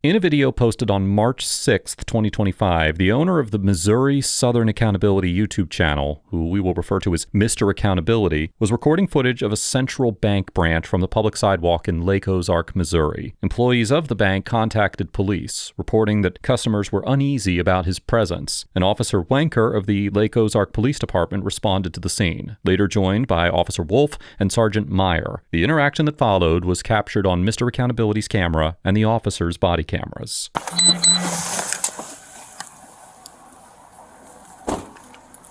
In a video posted on March 6, 2025, the owner of the Missouri Southern Accountability YouTube channel, who we will refer to as Mr. Accountability, was recording footage of a central bank branch from the public sidewalk in Lake Ozark, Missouri. Employees of the bank contacted police, reporting that customers were uneasy about his presence. An Officer Wenker of the Lake Ozark Police Department responded to the scene, later joined by Officer Wolf and Sergeant Meyer. The interaction that followed was captured on Mr. Accountability's camera and the officer's body cameras.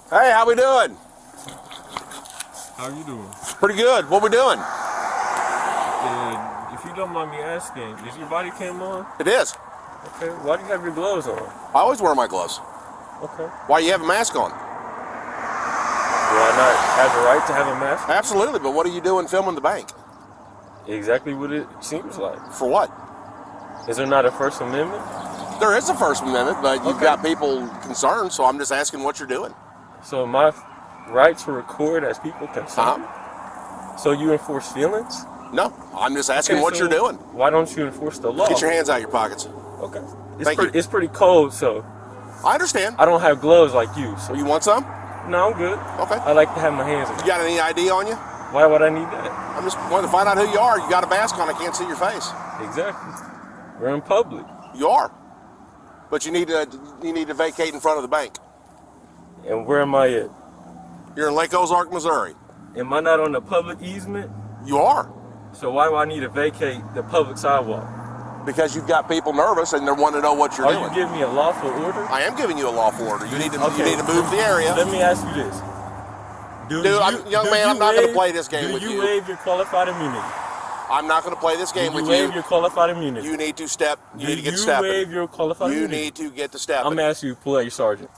Hey, how we doing? How you doing? Pretty good. What we doing? If you don't mind me asking, is your body cam on? It is. Okay. Why do you have your gloves on? I always wear my gloves. Okay. Why you have a mask on? Do I not have the right to have a mask? Absolutely, but what are you doing filming the bank? Exactly what it seems like. For what? Is there not a First Amendment? There is a First Amendment, but you've got people concerned, so I'm just asking what you're doing. So my right to record as people concerned? So you enforce feelings? No, I'm just asking what you're doing. Why don't you enforce the law? Get your hands out of your pockets. Okay. It's pretty cold, so I understand. I don't have gloves like you. So You want some? No, I'm good. Okay. I like to have my hands in You got any ID on you? Why would I need that? I'm just wanting to find out who you are. You got a mask on. I can't see your face. Exactly. We're in public. You are. But you need to vacate in front of the bank. And where am I at? You're in Lake Ozark, Missouri. Am I not on the public easement? You are. So why do I need to vacate the public sidewalk? Because you've got people nervous and they want to know what you're doing. Are you giving me a lawful order? I am giving you a lawful order. You need to move the area. Let me ask you this. Young man, I'm not going to play this game with you. Do you waive your qualified immunity? I'm not going to play this game with you. You waive your qualified immunity? You need to step. You need to get stepping. You waive your qualified immunity? You need to get to stepping. I'm asking you to pull out your sergeant.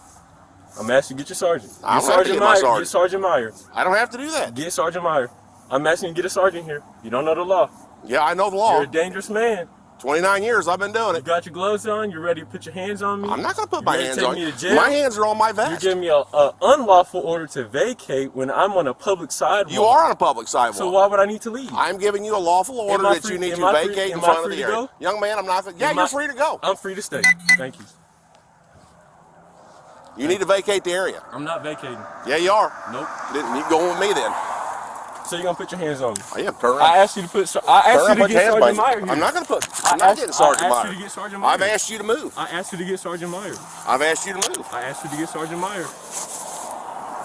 I'm asking you to get your sergeant. I don't have to get my sergeant. Get Sergeant Meyer. I don't have to do that. Get Sergeant Meyer. I'm asking you to get a sergeant here. You don't know the law. Yeah, I know the law. You're a dangerous man. 29 years I've been doing it. You got your gloves on? You ready to put your hands on me? I'm not going to put my hands on you. Me to jail? My hands are on my vest. You're giving me an unlawful order to vacate when I'm on a public sidewalk. You are on a public sidewalk. So why would I need to leave? I'm giving you a lawful order that you need to vacate in front of the area. Young man, I'm not. Yeah, you're free to go. I'm free to stay. Thank you. You need to vacate the area. I'm not vacating. Yeah, you are. Nope. You go with me then. So you're gonna put your hands on me? I am. Turn around. I asked you to put. I asked you to get Sergeant Meyer here. I'm not gonna put. I'm not getting Sergeant Meyer. I asked you to get Sergeant Meyer. I've asked you to move. I asked you to get Sergeant Meyer. I've asked you to move. I asked you to get Sergeant Meyer.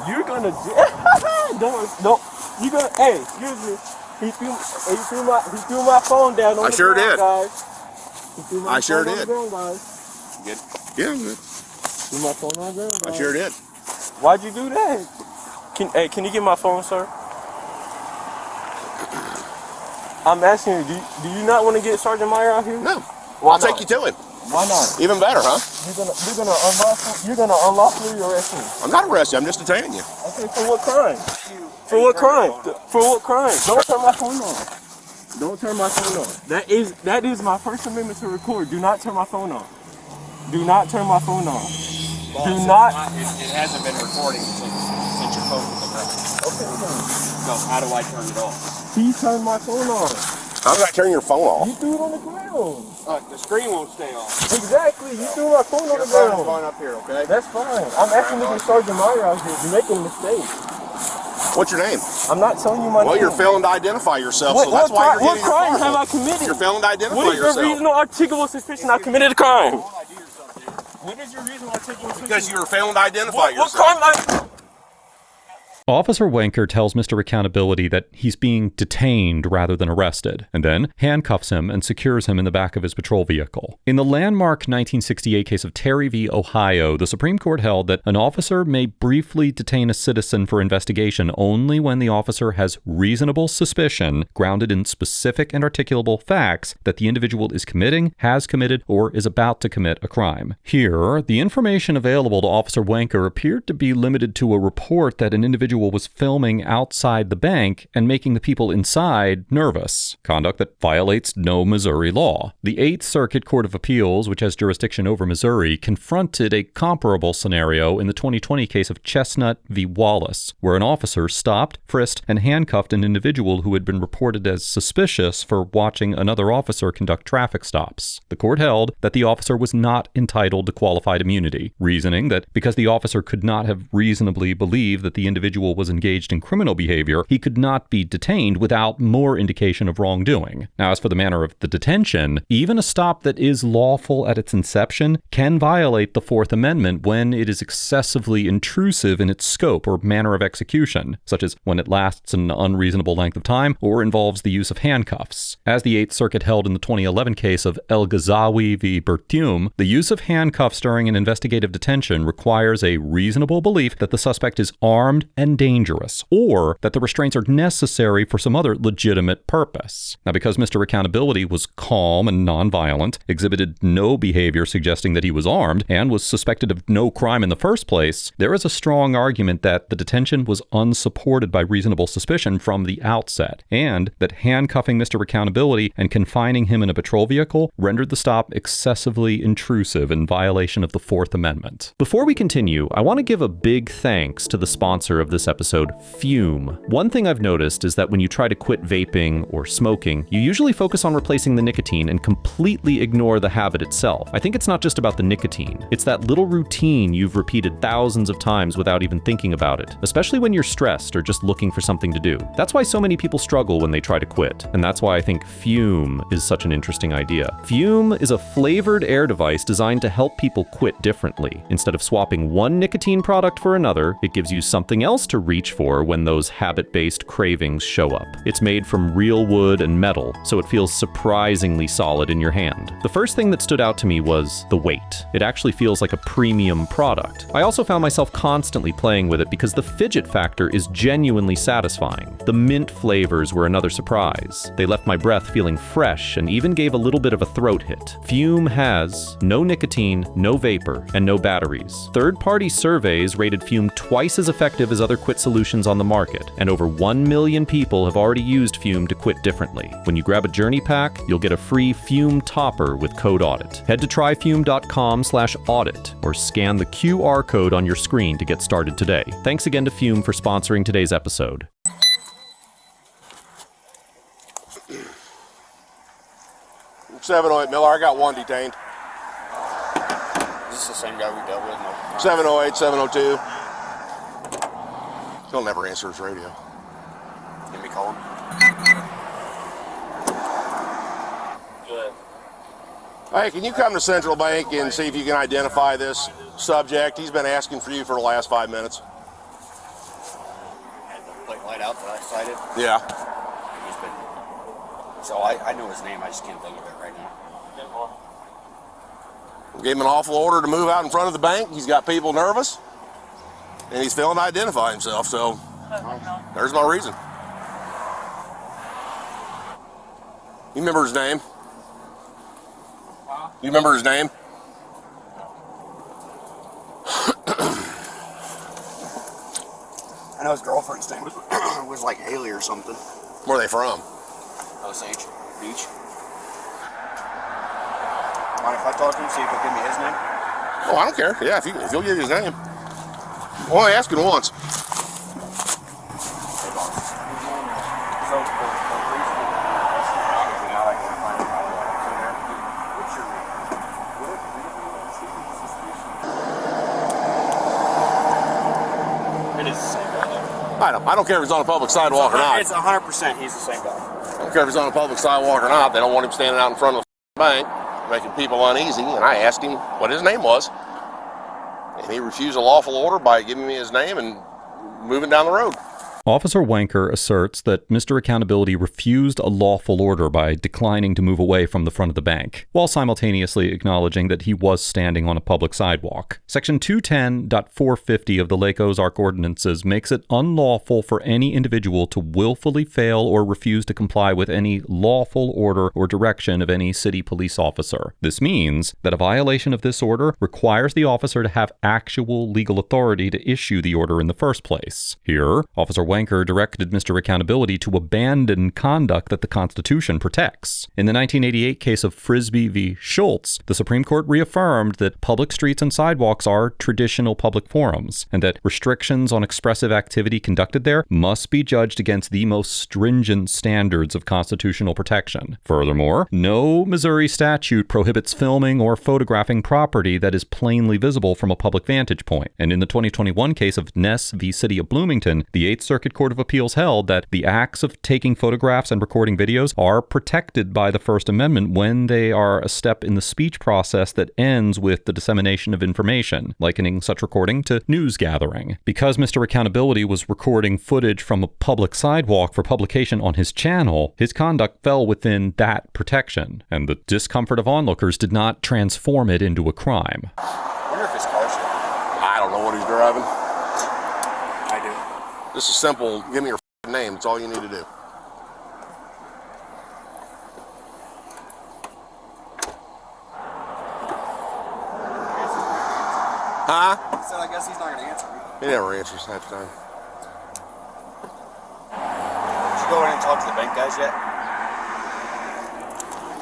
You're gonna don't. You gonna? Hey, excuse me. He threw my phone down on the ground, guys. He threw my phone on the ground, guys. Good. Yeah, I'm good. Threw my phone on the ground, guys. I sure did. Why'd you do that? Can you get my phone, sir? I'm asking you, do you not want to get Sergeant Meyer out here? No. I'll take you to him. Why not? Even better, huh? You're gonna unlawfully arrest me. I'm not arresting you. I'm just detaining you. Okay, for what crime? For what crime? For what crime? Don't turn my phone on. Don't turn my phone on. That is my First Amendment to record. Do not turn my phone on. Do not turn my phone on. Do not. It hasn't been recording since your phone was up. Okay. So how do I turn it off? He turned my phone on. How did I turn your phone off? You threw it on the ground. The screen won't stay on. Exactly. You threw my phone on the ground. Your phone's going up here, okay? That's fine. I'm asking you to get Sergeant Meyer out here. You're making a mistake. What's your name? I'm not telling you my name. Well, you're failing to identify yourself, so that's why you're getting What crime have I committed? You're failing to identify yourself. What is your reasonable articulable suspicion I committed a crime? What is your reasonable articulable suspicion? Because you were failing to identify yourself. What crime? Officer Wenker tells Mr. Accountability that he's being detained rather than arrested, and then handcuffs him and secures him in the back of his patrol vehicle. In the landmark 1968 case of Terry v. Ohio, the Supreme Court held that an officer may briefly detain a citizen for investigation only when the officer has reasonable suspicion, grounded in specific and articulable facts, that the individual is committing, has committed, or is about to commit a crime. Here, the information available to Officer Wenker appeared to be limited to a report that an individual individual was filming outside the bank and making the people inside nervous, conduct that violates no Missouri law. The Eighth Circuit Court of Appeals, which has jurisdiction over Missouri, confronted a comparable scenario in the 2020 case of Chestnut v. Wallace, where an officer stopped, frisked, and handcuffed an individual who had been reported as suspicious for watching another officer conduct traffic stops. The court held that the officer was not entitled to qualified immunity, reasoning that because the officer could not have reasonably believed that the individual was engaged in criminal behavior, he could not be detained without more indication of wrongdoing. Now, as for the manner of the detention, even a stop that is lawful at its inception can violate the Fourth Amendment when it is excessively intrusive in its scope or manner of execution, such as when it lasts an unreasonable length of time or involves the use of handcuffs. As the Eighth Circuit held in the 2011 case of El Ghazawi v. Bertium, the use of handcuffs during an investigative detention requires a reasonable belief that the suspect is armed and dangerous, or that the restraints are necessary for some other legitimate purpose. Now, because Mr. Accountability was calm and nonviolent, exhibited no behavior suggesting that he was armed, and was suspected of no crime in the first place, there is a strong argument that the detention was unsupported by reasonable suspicion from the outset, and that handcuffing Mr. Accountability and confining him in a patrol vehicle rendered the stop excessively intrusive in violation of the Fourth Amendment. Before we continue, I want to give a big thanks to the sponsor of this episode, Fume. One thing I've noticed is that when you try to quit vaping or smoking, you usually focus on replacing the nicotine and completely ignore the habit itself. I think it's not just about the nicotine. It's that little routine you've repeated thousands of times without even thinking about it, especially when you're stressed or just looking for something to do. That's why so many people struggle when they try to quit, and that's why I think Fume is such an interesting idea. Fume is a flavored air device designed to help people quit differently. Instead of swapping one nicotine product for another, it gives you something else to reach for when those habit-based cravings show up. It's made from real wood and metal, so it feels surprisingly solid in your hand. The first thing that stood out to me was the weight. It actually feels like a premium product. I also found myself constantly playing with it because the fidget factor is genuinely satisfying. The mint flavors were another surprise. They left my breath feeling fresh and even gave a little bit of a throat hit. Fume has no nicotine, no vapor, and no batteries. Third-party surveys rated Fume twice as effective as other quit solutions on the market, and over 1 million people have already used Fume to quit differently. When you grab a journey pack, you'll get a free Fume topper with code AUDIT. Head to tryfume.com/audit or scan the QR code on your screen to get started today. Thanks again to Fume for sponsoring today's episode. $708 Miller, I got one detained. Is this the same guy we dealt with? No. 708, 702. He'll never answer his radio. Let me call him. Good. Hey, can you come to Central Bank and see if you can identify this subject? He's been asking for you for the last 5 minutes. Had the plate light out that I cited. Yeah. He's been. So I know his name. I just can't think of it right now. Gave him an awful order to move out in front of the bank. He's got people nervous, and he's failing to identify himself, so there's no reason. You remember his name? You remember his name? I know his girlfriend's name was like Haley or something. Where are they from? Osage Beach. Mind if I talk to him, see if he'll give me his name? Oh, I don't care. Yeah, if you'll give his name. I'm only asking once. Hey, boss. So, the reason now I can find out what's in there. What's your name? It is the same guy, though. I don't care if he's on a public sidewalk or not. It's 100% he's the same guy. I don't care if he's on a public sidewalk or not. They don't want him standing out in front of the bank, making people uneasy. And I asked him what his name was, and he refused a lawful order by giving me his name and moving down the road. Officer Wanker asserts that Mr. Accountability refused a lawful order by declining to move away from the front of the bank, while simultaneously acknowledging that he was standing on a public sidewalk. Section 210.450 of the Lake Ozark Ordinances makes it unlawful for any individual to willfully fail or refuse to comply with any lawful order or direction of any city police officer. This means that a violation of this order requires the officer to have actual legal authority to issue the order in the first place. Here, Officer Wanker directed Mr. Accountability to abandon conduct that the Constitution protects. In the 1988 case of Frisbee v. Schultz, the Supreme Court reaffirmed that public streets and sidewalks are traditional public forums, and that restrictions on expressive activity conducted there must be judged against the most stringent standards of constitutional protection. Furthermore, no Missouri statute prohibits filming or photographing property that is plainly visible from a public vantage point. And in the 2021 case of Ness v. City of Bloomington, the 8th Circuit Court of Appeals held that the acts of taking photographs and recording videos are protected by the First Amendment when they are a step in the speech process that ends with the dissemination of information, likening such recording to news gathering. Because Mr. Accountability was recording footage from a public sidewalk for publication on his channel, his conduct fell within that protection, and the discomfort of onlookers did not transform it into a crime. I wonder if his car's here. I don't know what he's driving. I do. This is simple. Give me your name. It's all you need to do. Huh? He said, I guess he's not going to answer me. He never answers half the time. Did you go in and talk to the bank guys yet?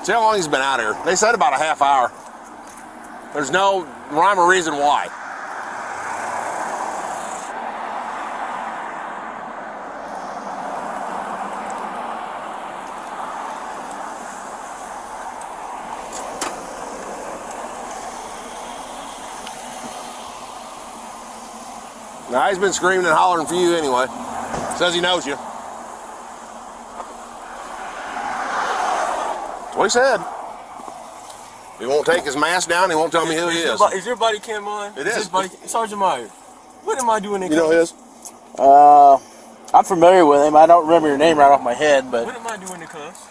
See how long he's been out here? They said about a half hour. There's no rhyme or reason why. Now, he's been screaming and hollering for you anyway. Says he knows you. That's what he said. He won't take his mask down. He won't tell me who he is. Is your body cam on? It is. Sergeant Meyer, what am I doing in You know his? I'm familiar with him. I don't remember your name right off my head, but What am I doing in cuffs?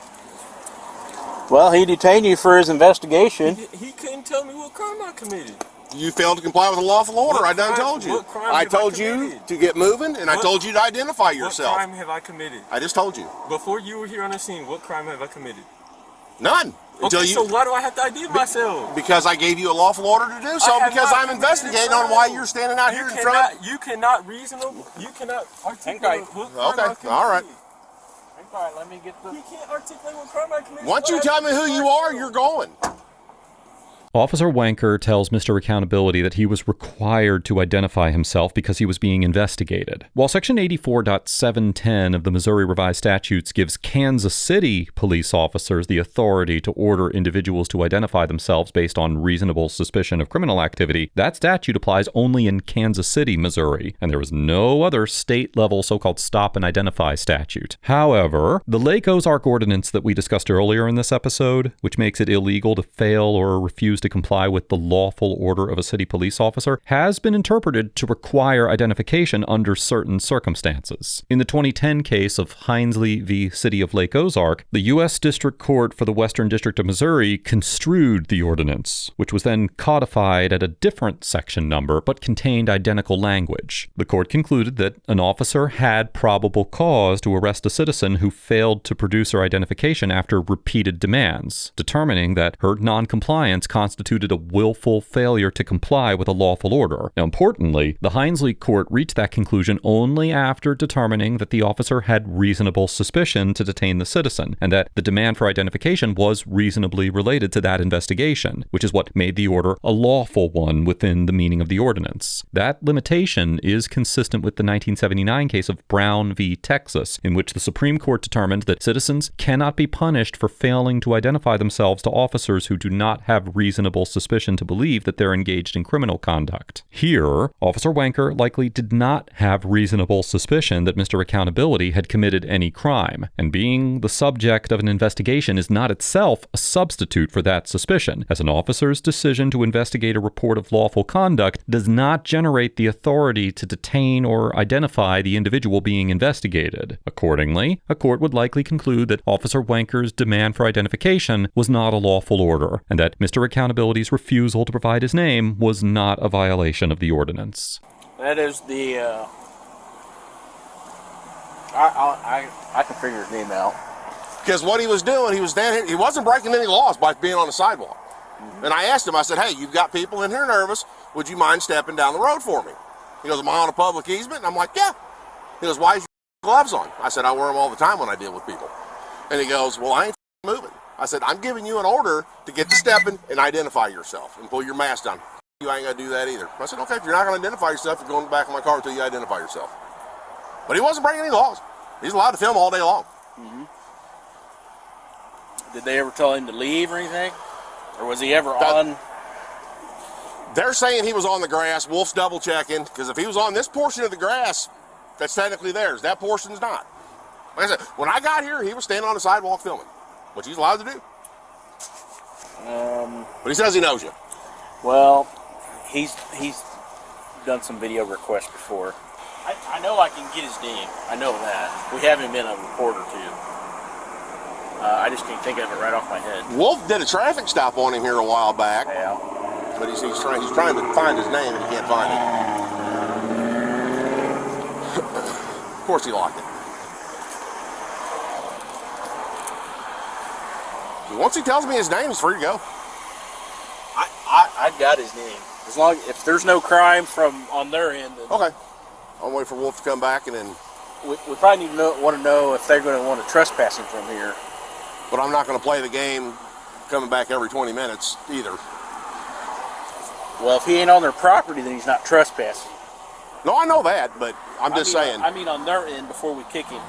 well, he detained you for his investigation. He couldn't tell me what crime I committed. You failed to comply with a lawful order. What I done crime- told you. what crime I have I told you committed? to get moving, and I What- told you to identify What yourself. crime have I committed? I just told you. Before you were here on the scene, what crime have I committed? None. Until Okay, you. so why do I have to ID myself? Because I gave you a lawful order to do so. I have Because not I'm committed investigating a on why crime. you're standing out here in front. You cannot articulate what crime I Okay. committed. All right. All right, let me get the. You can't articulate what crime I committed. Once you tell me who you are, you're going. Officer Wanker tells Mr. Accountability that he was required to identify himself because he was being investigated. While Section 84.710 of the Missouri Revised Statutes gives Kansas City police officers the authority to order individuals to identify themselves based on reasonable suspicion of criminal activity, that statute applies only in Kansas City, Missouri, and there was no other state-level so-called stop and identify statute. However, the Lake Ozark Ordinance that we discussed earlier in this episode, which makes it illegal to fail or refuse to comply with the lawful order of a city police officer, has been interpreted to require identification under certain circumstances. In the 2010 case of Hinesley v. City of Lake Ozark, the U.S. District Court for the Western District of Missouri construed the ordinance, which was then codified at a different section number but contained identical language. The court concluded that an officer had probable cause to arrest a citizen who failed to produce her identification after repeated demands, determining that her noncompliance constituted a willful failure to comply with a lawful order. Now, importantly, the Hinesley court reached that conclusion only after determining that the officer had reasonable suspicion to detain the citizen, and that the demand for identification was reasonably related to that investigation, which is what made the order a lawful one within the meaning of the ordinance. That limitation is consistent with the 1979 case of Brown v. Texas, in which the Supreme Court determined that citizens cannot be punished for failing to identify themselves to officers who do not have reasonable reasonable suspicion to believe that they're engaged in criminal conduct. Here, Officer Wanker likely did not have reasonable suspicion that Mr. Accountability had committed any crime, and being the subject of an investigation is not itself a substitute for that suspicion, as an officer's decision to investigate a report of lawful conduct does not generate the authority to detain or identify the individual being investigated. Accordingly, a court would likely conclude that Officer Wanker's demand for identification was not a lawful order, and that Mr. Accountability's refusal to provide his name was not a violation of the ordinance. That is the, I can figure his name out. Because what he was doing, he was standing here, he wasn't breaking any laws by being on the sidewalk. And I asked him, I said, hey, you've got people in here nervous. Would you mind stepping down the road for me? He goes, am I on a public easement? And I'm like, yeah. He goes, why is your gloves on? I said, I wear them all the time when I deal with people. And he goes, well, I ain't moving. I said, I'm giving you an order to get to stepping and identify yourself and pull your mask down. You ain't got to do that either. I said, okay, if you're not going to identify yourself, you're going back in my car until you identify yourself. But he wasn't breaking any laws. He's allowed to film all day long. Mm-hmm. Did they ever tell him to leave or anything? Or was he ever on? They're saying he was on the grass. Wolf's double checking, because if he was on this portion of the grass, that's technically theirs. That portion's not. Like I said, when I got here, he was standing on the sidewalk filming, which he's allowed to do. But he says he knows you. Well, he's done some video requests before. I know I can get his name. I know that. We haven't been a report or two. I just can't think of it right off my head. Wolf did a traffic stop on him here a while back. Yeah. But he's trying to find his name and he can't find it. Of course he locked it. Once he tells me his name, he's free to go. I got his name. As long if there's no crime from on their end. Then okay. I'll wait for Wolf to come back and then. We probably need to want to know if they're going to want to trespass him from here. But I'm not going to play the game coming back every 20 minutes either. Well, if he ain't on their property, then he's not trespassing. No, I know that, but I'm just saying. I mean on their end before we kick him.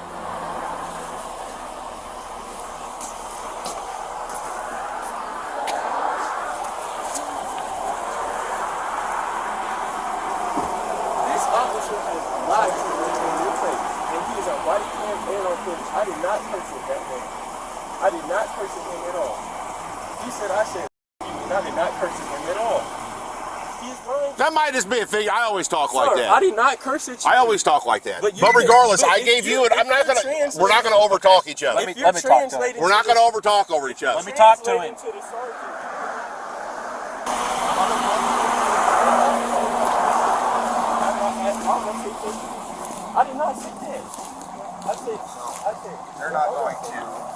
This officer has lied to me in your face, and he is a body cam and on footage. I did not curse him that way. I did not curse him at all. He said I said and I did not curse him at all. That might just be a figure. I always talk like that. I did not curse at you. I always talk like that. But you regardless, but I gave you it. I'm not gonna. We're not gonna overtalk each other. Let me talk to him. We're not gonna overtalk over each other. Let me talk to him. I did not say that. I said. They're not going to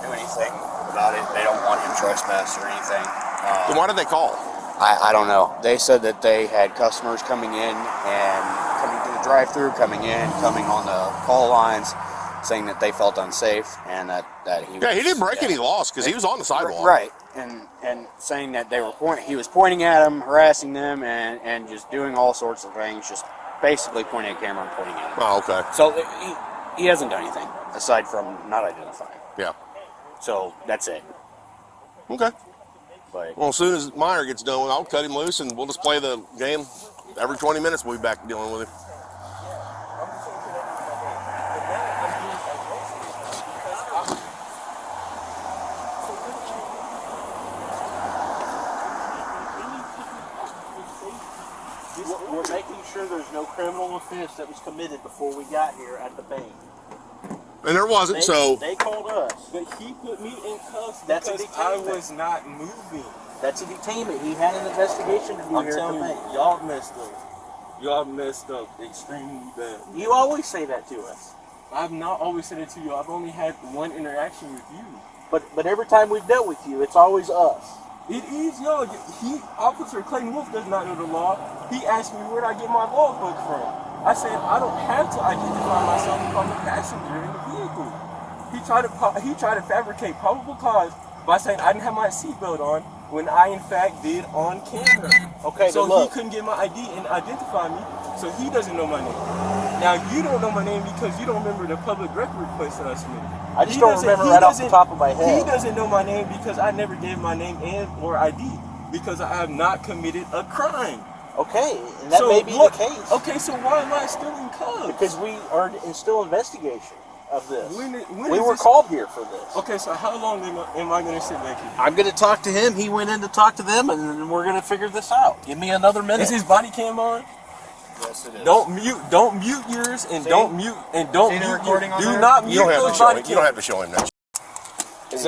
do anything about it. They don't want him trespassed or anything. Then why did they call? I don't know. They said that they had customers coming in and coming through the drive-thru, coming on the call lines, saying that they felt unsafe and that he was, he didn't break any laws because he was on the sidewalk. Right, and saying that they were he was pointing at them, harassing them, and just doing all sorts of things, just basically pointing at camera and pointing at them. Oh, okay. So he hasn't done anything aside from not identifying. Yeah. So that's it. Okay. But Well, as soon as Meyer gets done, I'll cut him loose and we'll just play the game. Every 20 minutes we'll be back dealing with him. We're making sure there's no criminal offense that was committed before we got here at the bank. And there wasn't, so... They called us. But he put me in cuffs That's a because I detainment. was not moving. That's a detainment. He had an investigation to do I'm here at telling the you, bank. y'all messed up. Y'all messed up extremely bad. You always say that to us. I've not always said it to you. I've only had one interaction with you. But every time we've dealt with you, it's always us. It is y'all. Officer Clayton Wolf does not know the law. He asked me where I get my logbook from. I said I don't have to identify myself if I'm a passenger in the vehicle. He tried to fabricate probable cause by saying I didn't have my seatbelt on when I in fact did on camera. Okay, so look. he couldn't get my ID and identify me, so he doesn't know my name. Now you don't know my name because you don't remember the public record request that I submitted. I just don't remember right off the top of my head. He doesn't know my name because I never gave my name and or ID. because I have not committed a crime. Okay, and that may be the case. Okay, so why am I still in cuffs? Because we are in still investigation of this. When we were called here for this. Okay, so how long am I going to sit back here? I'm going to talk to him. He went in to talk to them, and then we're going to figure this out. Give me another minute. Is his body cam on? Yes, it is. Don't mute yours, and don't mute recording on do there? not mute those body cams. You don't have to show him that. Is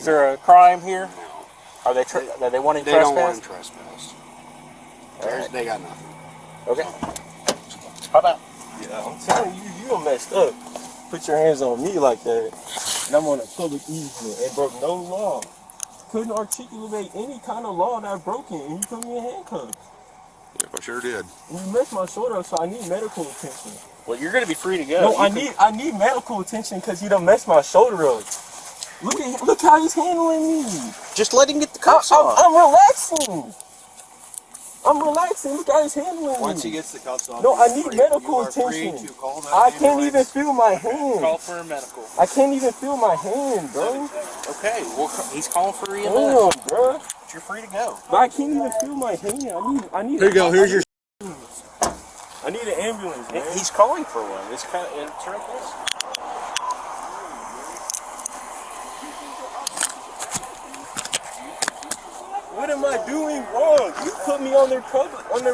there a crime here? Are they wanting trespass? They don't want trespass. They got nothing. Okay. How about? Yeah, I'm telling you, you done messed up. Put your hands on me like that, and I'm on a public easement and broke no law. Couldn't articulate any kind of law that I've broken, and you put me in handcuffs. Yep, I sure did. And you messed my shoulder up, so I need medical attention. Well, you're going to be free to go. No, I need medical attention because you done messed my shoulder up. Look how he's handling me. Just let him get the cuffs on. I'm relaxing. Look how he's handling me. Once he gets the cuffs off, no, I need medical attention. I can't even feel my hand. Call for a medical. I can't even feel my hand, bro. Okay, well, he's calling for EMS. Damn, bro. But you're free to go. But I can't even feel my hand. I need. Here you go. Here's your. I need an ambulance, man. He's calling for one. It's right this. What am I doing wrong? You put me on their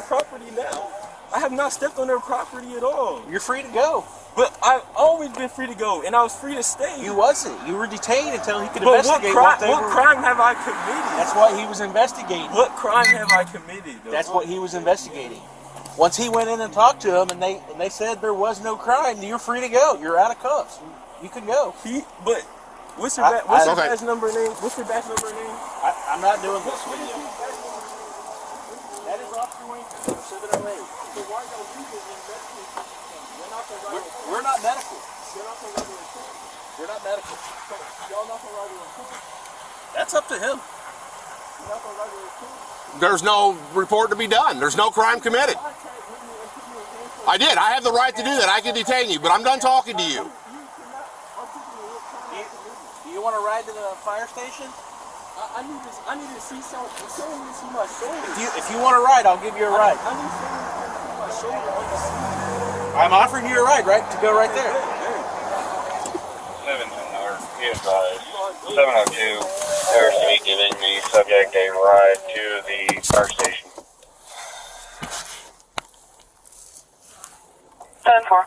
property now. I have not stepped on their property at all. You're free to go. But I've always been free to go, and I was free to stay. You wasn't. You were detained until he could But investigate what what crime have I committed? That's why he was investigating. What crime have I committed, though? That's what he was investigating. Once he went in and talked to him, and they said there was no crime, you're free to go. You're out of cuffs. You can go. But what's your badge number name? What's your badge number name? I'm not doing this with you. That is Officer Winker, 708. So why y'all using investigation? We're not medical. You're not the regular report. We're not medical. Y'all not the regular report. That's up to him. You're not the regular report. There's no report to be done. There's no crime committed. I did. I have the right to do that. I can detain you, but I'm done talking to you. Do you want to ride to the fire station? I need to see someone to see my shoulder. If you want to ride, I'll give you a ride. I need someone to see my shoulder on the scene. I'm offering you a ride, right? To go right there. 702, Harrison giving the subject a ride to the fire station. 10-4.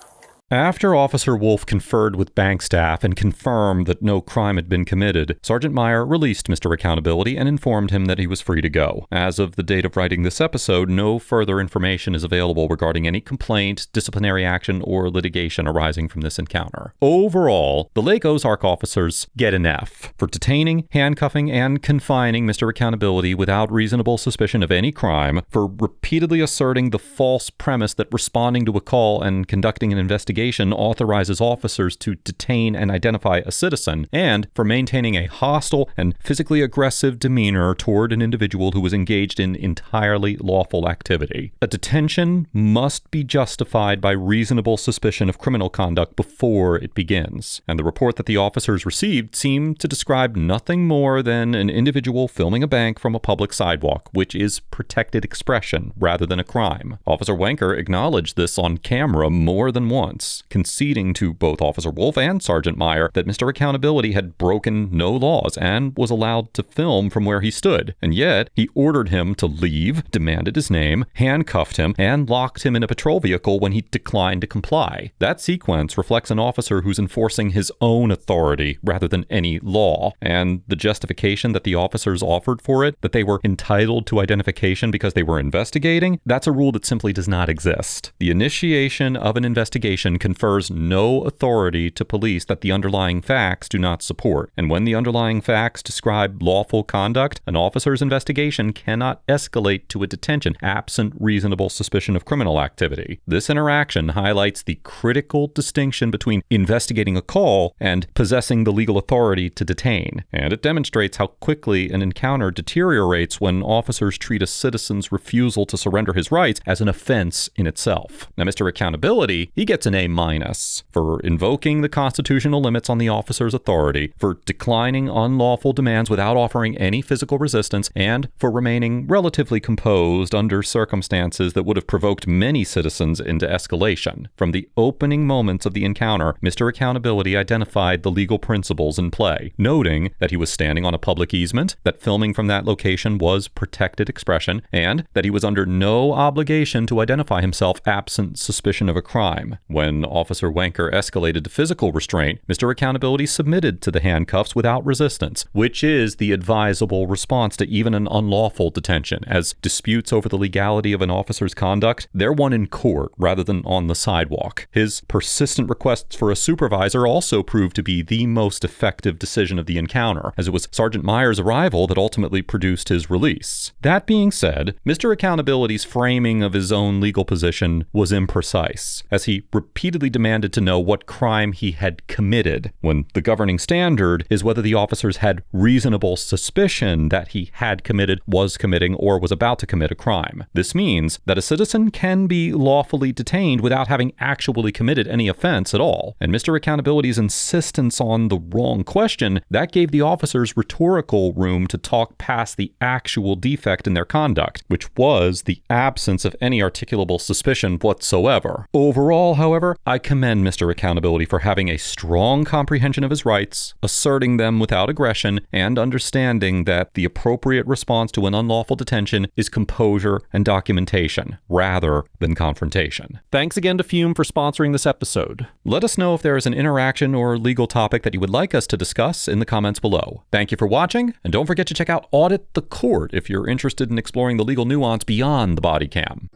After Officer Wolf conferred with bank staff and confirmed that no crime had been committed, Sergeant Meyer released Mr. Accountability and informed him that he was free to go. As of the date of writing this episode, no further information is available regarding any complaint, disciplinary action, or litigation arising from this encounter. Overall, the Lake Ozark officers get an F for detaining, handcuffing, and confining Mr. Accountability without reasonable suspicion of any crime, for repeatedly asserting the false premise that responding to a call and conducting an investigation authorizes officers to detain and identify a citizen, and for maintaining a hostile and physically aggressive demeanor toward an individual who was engaged in entirely lawful activity. A detention must be justified by reasonable suspicion of criminal conduct before it begins, and the report that the officers received seemed to describe nothing more than an individual filming a bank from a public sidewalk, which is protected expression rather than a crime. Officer Wenker acknowledged this on camera more than once, conceding to both Officer Wolf and Sergeant Meyer that Mr. Accountability had broken no laws and was allowed to film from where he stood. And yet, he ordered him to leave, demanded his name, handcuffed him, and locked him in a patrol vehicle when he declined to comply. That sequence reflects an officer who's enforcing his own authority rather than any law. And the justification that the officers offered for it, that they were entitled to identification because they were investigating, that's a rule that simply does not exist. The initiation of an investigation confers no authority to police that the underlying facts do not support. And when the underlying facts describe lawful conduct, an officer's investigation cannot escalate to a detention absent reasonable suspicion of criminal activity. This interaction highlights the critical distinction between investigating a call and possessing the legal authority to detain. And it demonstrates how quickly an encounter deteriorates when officers treat a citizen's refusal to surrender his rights as an offense in itself. Now, Mr. Accountability, he gets an A A- for invoking the constitutional limits on the officer's authority, for declining unlawful demands without offering any physical resistance, and for remaining relatively composed under circumstances that would have provoked many citizens into escalation. From the opening moments of the encounter, Mr. Accountability identified the legal principles in play, noting that he was standing on a public easement, that filming from that location was protected expression, and that he was under no obligation to identify himself absent suspicion of a crime. When Officer Wenker escalated to physical restraint, Mr. Accountability submitted to the handcuffs without resistance, which is the advisable response to even an unlawful detention, as disputes over the legality of an officer's conduct, they're won in court rather than on the sidewalk. His persistent requests for a supervisor also proved to be the most effective decision of the encounter, as it was Sergeant Meyer's arrival that ultimately produced his release. That being said, Mr. Accountability's framing of his own legal position was imprecise, as he repeatedly demanded to know what crime he had committed, when the governing standard is whether the officers had reasonable suspicion that he had committed, was committing, or was about to commit a crime. This means that a citizen can be lawfully detained without having actually committed any offense at all. And Mr. Accountability's insistence on the wrong question, that gave the officers rhetorical room to talk past the actual defect in their conduct, which was the absence of any articulable suspicion whatsoever. Overall, however, I commend Mr. Accountability for having a strong comprehension of his rights, asserting them without aggression, and understanding that the appropriate response to an unlawful detention is composure and documentation, rather than confrontation. Thanks again to Fume for sponsoring this episode. Let us know if there is an interaction or legal topic that you would like us to discuss in the comments below. Thank you for watching, and don't forget to check out Audit the Court if you're interested in exploring the legal nuance beyond the body cam.